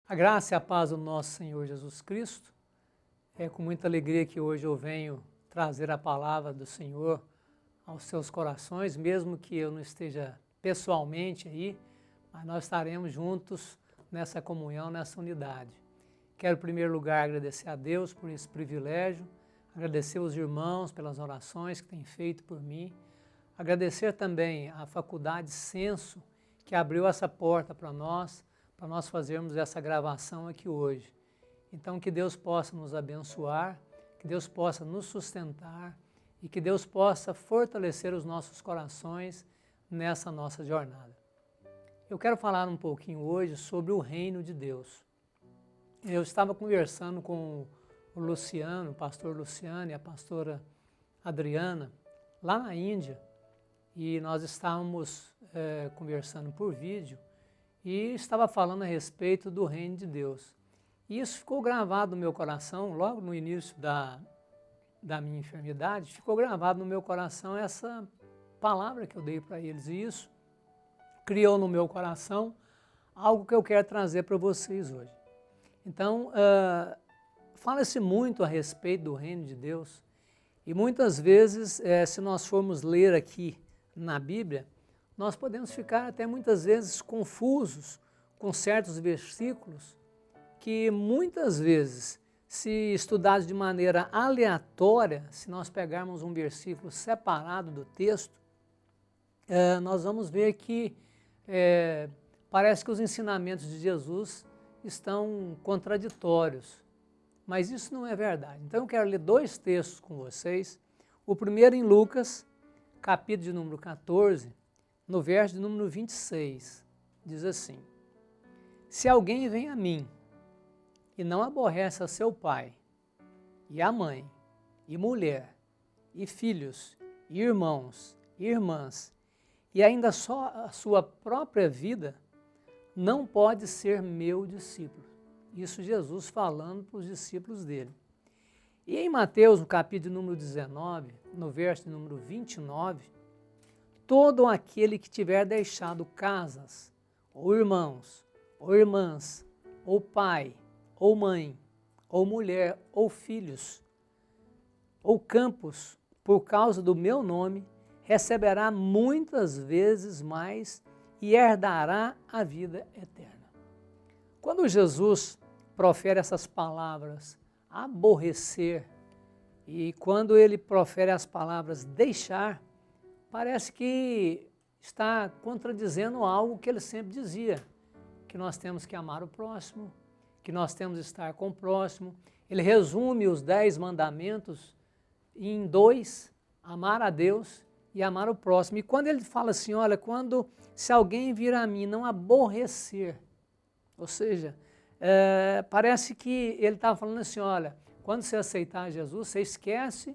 A graça e a paz do nosso Senhor Jesus Cristo. É com muita alegria que hoje eu venho trazer a palavra do Senhor aos seus corações, mesmo que eu não esteja pessoalmente aí, mas nós estaremos juntos nessa comunhão, nessa unidade. Quero, em primeiro lugar, agradecer a Deus por esse privilégio, agradecer os irmãos pelas orações que têm feito por mim, agradecer também à Faculdade Senso, que abriu essa porta para nós fazermos essa gravação aqui hoje. Então, que Deus possa nos abençoar, que Deus possa nos sustentar e que Deus possa fortalecer os nossos corações nessa nossa jornada. Eu quero falar um pouquinho hoje sobre o reino de Deus. Eu estava conversando com o Luciano, o pastor Luciano e a pastora Adriana, lá na Índia, e nós estávamos conversando por vídeo, e estava falando a respeito do reino de Deus. E isso ficou gravado no meu coração, logo no início da minha enfermidade, ficou gravado no meu coração essa palavra que eu dei para eles. E isso criou no meu coração algo que eu quero trazer para vocês hoje. Então, fala-se muito a respeito do reino de Deus, e muitas vezes, se nós formos ler aqui na Bíblia, nós podemos ficar até muitas vezes confusos com certos versículos que muitas vezes, se estudados de maneira aleatória, se nós pegarmos um versículo separado do texto, nós vamos ver que parece que os ensinamentos de Jesus estão contraditórios, mas isso não é verdade. Então eu quero ler dois textos com vocês. O primeiro em Lucas, capítulo de número 14, no verso de número 26, diz assim: Se alguém vem a mim e não aborrece a seu pai, e a mãe, e mulher, e filhos, e irmãos, e irmãs, e ainda só a sua própria vida, não pode ser meu discípulo. Isso Jesus falando para os discípulos dele. E em Mateus, no capítulo número 19, no verso número 29, todo aquele que tiver deixado casas, ou irmãos, ou irmãs, ou pai, ou mãe, ou mulher, ou filhos, ou campos, por causa do meu nome, receberá muitas vezes mais e herdará a vida eterna. Quando Jesus profere essas palavras, aborrecer, e quando ele profere as palavras deixar, parece que está contradizendo algo que ele sempre dizia, que nós temos que amar o próximo, que nós temos que estar com o próximo. Ele resume os 10 mandamentos em 2, amar a Deus e amar o próximo. E quando ele fala assim, olha, se alguém vir a mim não aborrecer, ou seja, parece que ele estava falando assim, olha, quando você aceitar Jesus, você esquece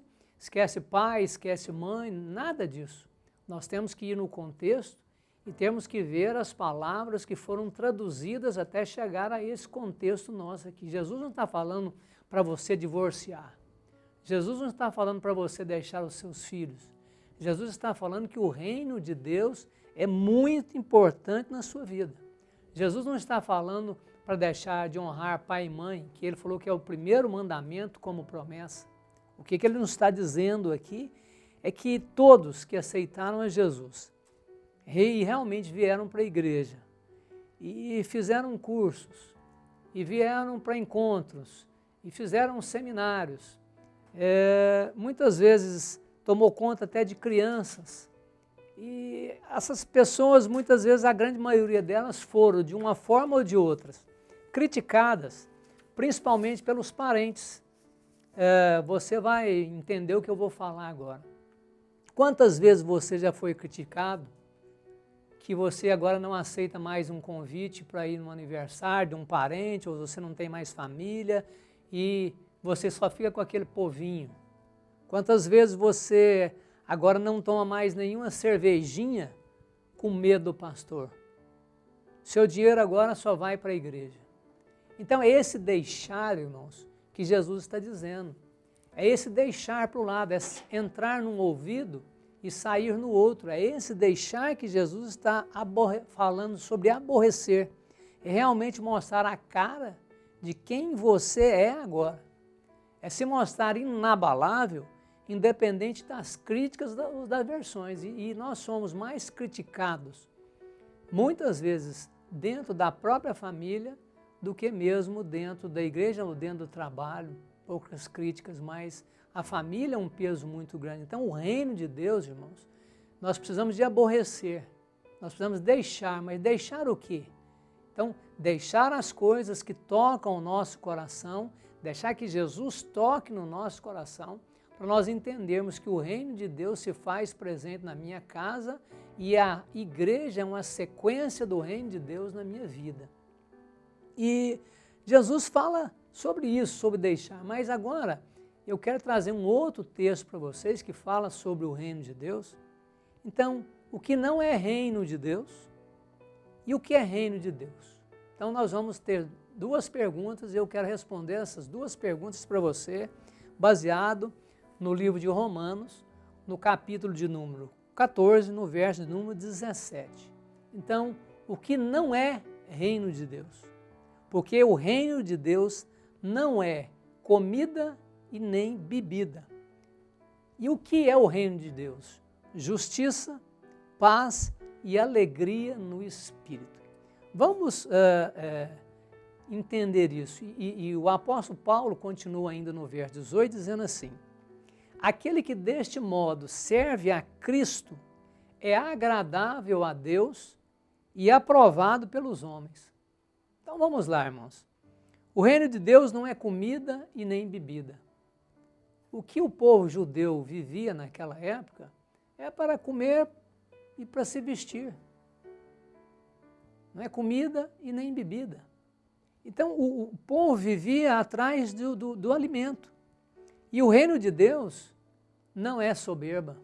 pai, esquece mãe, nada disso. Nós temos que ir no contexto e temos que ver as palavras que foram traduzidas até chegar a esse contexto nosso aqui. Jesus não está falando para você divorciar. Jesus não está falando para você deixar os seus filhos. Jesus está falando que o reino de Deus é muito importante na sua vida. Jesus não está falando para deixar de honrar pai e mãe, que ele falou que é o primeiro mandamento como promessa. O que ele nos está dizendo aqui é que todos que aceitaram a Jesus e realmente vieram para a igreja e fizeram cursos, e vieram para encontros, e fizeram seminários, muitas vezes tomou conta até de crianças, e essas pessoas, muitas vezes, a grande maioria delas foram, de uma forma ou de outra, criticadas, principalmente pelos parentes. Você vai entender o que eu vou falar agora. Quantas vezes você já foi criticado que você agora não aceita mais um convite para ir no aniversário de um parente, ou você não tem mais família e você só fica com aquele povinho? Quantas vezes você agora não toma mais nenhuma cervejinha com medo do pastor? Seu dinheiro agora só vai para a igreja. Então é esse deixar, irmãos, que Jesus está dizendo. É esse deixar para o lado, é entrar num ouvido e sair no outro. É esse deixar que Jesus está falando sobre aborrecer. é realmente mostrar a cara de quem você é agora. É se mostrar inabalável, independente das críticas das versões. E nós somos mais criticados, muitas vezes, dentro da própria família, do que mesmo dentro da igreja ou dentro do trabalho. Poucas críticas, mas a família é um peso muito grande. Então, o reino de Deus, irmãos, nós precisamos de aborrecer, nós precisamos deixar, mas deixar o quê? Então, deixar as coisas que tocam o nosso coração, deixar que Jesus toque no nosso coração, para nós entendermos que o reino de Deus se faz presente na minha casa e a igreja é uma sequência do reino de Deus na minha vida. E Jesus fala sobre isso, sobre deixar, mas agora eu quero trazer um outro texto para vocês que fala sobre o reino de Deus. Então, o que não é reino de Deus e o que é reino de Deus? Então, nós vamos ter duas perguntas e eu quero responder essas duas perguntas para você, baseado no livro de Romanos, no capítulo de número 14, no verso de número 17. Então, o que não é reino de Deus? Porque o reino de Deus não é comida e nem bebida. E o que é o reino de Deus? Justiça, paz e alegria no Espírito. Vamos entender isso. E o apóstolo Paulo continua ainda no verso 18, dizendo assim: aquele que deste modo serve a Cristo é agradável a Deus e aprovado pelos homens. Então vamos lá, irmãos. O reino de Deus não é comida e nem bebida. O que o povo judeu vivia naquela época é para comer e para se vestir. Não é comida e nem bebida. Então o povo vivia atrás do alimento. E o reino de Deus não é soberba.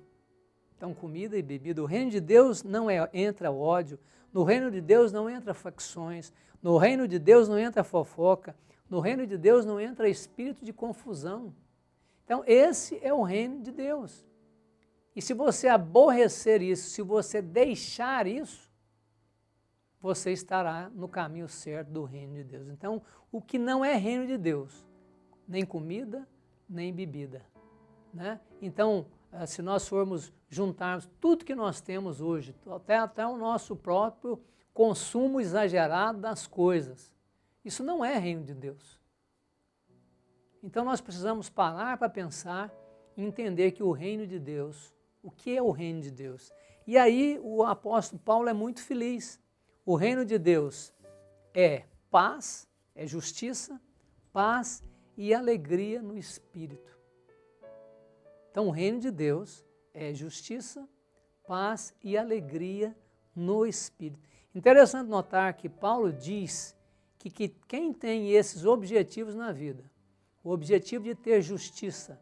Então, comida e bebida. O reino de Deus não entra ódio. No reino de Deus não entra facções. No reino de Deus não entra fofoca. No reino de Deus não entra espírito de confusão. Então, esse é o reino de Deus. E se você aborrecer isso, se você deixar isso, você estará no caminho certo do reino de Deus. Então, o que não é reino de Deus, nem comida, nem bebida, né? Então, se nós formos juntarmos tudo que nós temos hoje, até o nosso próprio consumo exagerado das coisas, isso não é reino de Deus. Então, nós precisamos parar para pensar e entender que o reino de Deus, o que é o reino de Deus? E aí o apóstolo Paulo é muito feliz. O reino de Deus é paz, é justiça, paz e alegria no Espírito. Então, o reino de Deus é justiça, paz e alegria no Espírito. Interessante notar que Paulo diz que quem tem esses objetivos na vida, o objetivo de ter justiça,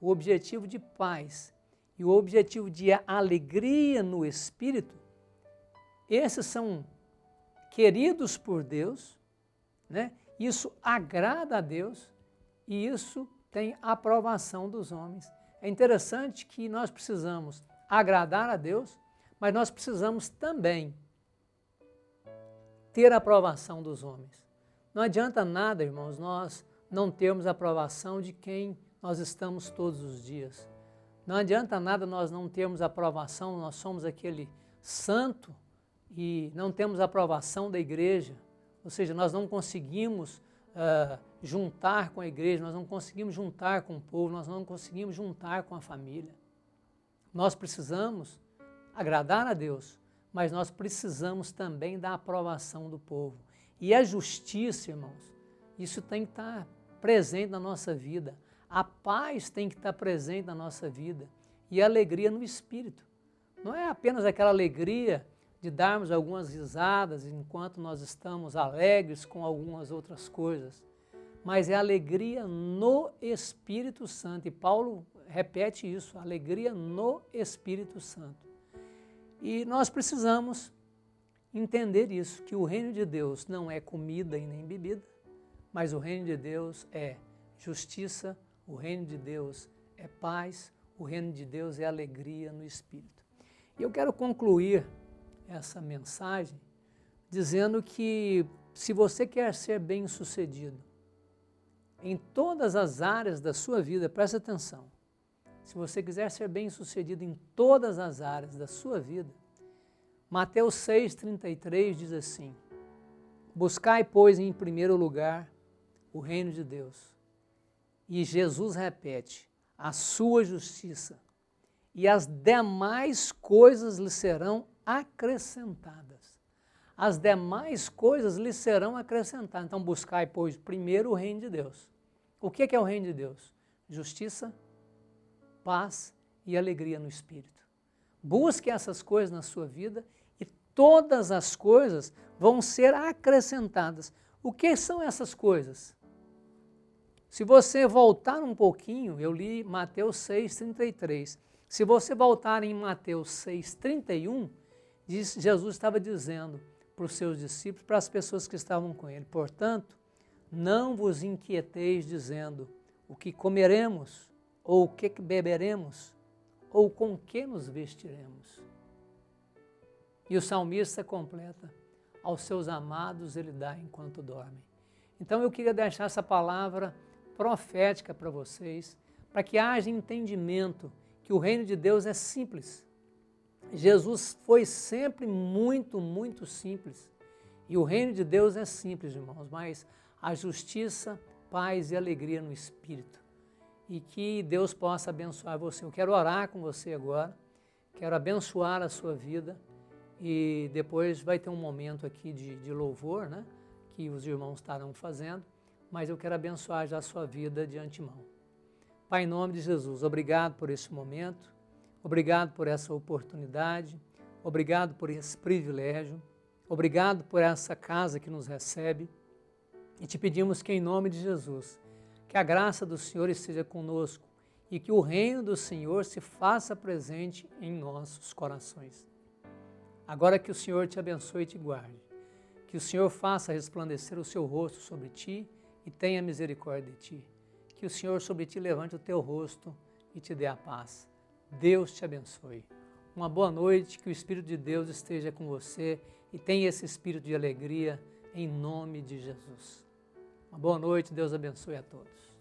o objetivo de paz e o objetivo de alegria no Espírito, esses são queridos por Deus, né? Isso agrada a Deus e isso tem aprovação dos homens. É interessante que nós precisamos agradar a Deus, mas nós precisamos também ter a aprovação dos homens. Não adianta nada, irmãos, nós não termos a aprovação de quem nós estamos todos os dias. Não adianta nada nós não termos a aprovação, nós somos aquele santo e não temos a aprovação da igreja, ou seja, nós não conseguimos juntar com a igreja, nós não conseguimos juntar com o povo, nós não conseguimos juntar com a família. Nós precisamos agradar a Deus, mas nós precisamos também da aprovação do povo. E a justiça, irmãos, isso tem que estar presente na nossa vida. A paz tem que estar presente na nossa vida. E a alegria no Espírito. Não é apenas aquela alegria de darmos algumas risadas enquanto nós estamos alegres com algumas outras coisas, mas é alegria no Espírito Santo. E Paulo repete isso, alegria no Espírito Santo. E nós precisamos entender isso, que o reino de Deus não é comida e nem bebida, mas o reino de Deus é justiça, o reino de Deus é paz, o reino de Deus é alegria no Espírito. E eu quero concluir essa mensagem dizendo que se você quer ser bem-sucedido em todas as áreas da sua vida, presta atenção, se você quiser ser bem-sucedido em todas as áreas da sua vida, Mateus 6,33 diz assim: buscai, pois, em primeiro lugar o reino de Deus. E Jesus repete, a sua justiça, e as demais coisas lhe serão acrescentadas. As demais coisas lhe serão acrescentadas. Então, buscai, pois, primeiro o reino de Deus. O que é o reino de Deus? Justiça, paz e alegria no Espírito. Busque essas coisas na sua vida e todas as coisas vão ser acrescentadas. O que são essas coisas? Se você voltar um pouquinho, eu li Mateus 6,33. Se você voltar em Mateus 6,31, Jesus estava dizendo para os seus discípulos, para as pessoas que estavam com ele, portanto, não vos inquieteis dizendo o que comeremos, ou o que beberemos, ou com que nos vestiremos. E o salmista completa, aos seus amados ele dá enquanto dormem. Então eu queria deixar essa palavra profética para vocês, para que haja entendimento que o reino de Deus é simples. Jesus foi sempre muito, muito simples. E o reino de Deus é simples, irmãos, mas a justiça, paz e alegria no Espírito. E que Deus possa abençoar você. Eu quero orar com você agora, quero abençoar a sua vida e depois vai ter um momento aqui de louvor, né, que os irmãos estarão fazendo, mas eu quero abençoar já a sua vida de antemão. Pai, em nome de Jesus, obrigado por esse momento, obrigado por essa oportunidade, obrigado por esse privilégio, obrigado por essa casa que nos recebe e te pedimos que em nome de Jesus, que a graça do Senhor esteja conosco e que o reino do Senhor se faça presente em nossos corações. Agora que o Senhor te abençoe e te guarde, que o Senhor faça resplandecer o seu rosto sobre ti e tenha misericórdia de ti. Que o Senhor sobre ti levante o teu rosto e te dê a paz. Deus te abençoe. Uma boa noite, que o Espírito de Deus esteja com você e tenha esse espírito de alegria em nome de Jesus. Uma boa noite, Deus abençoe a todos.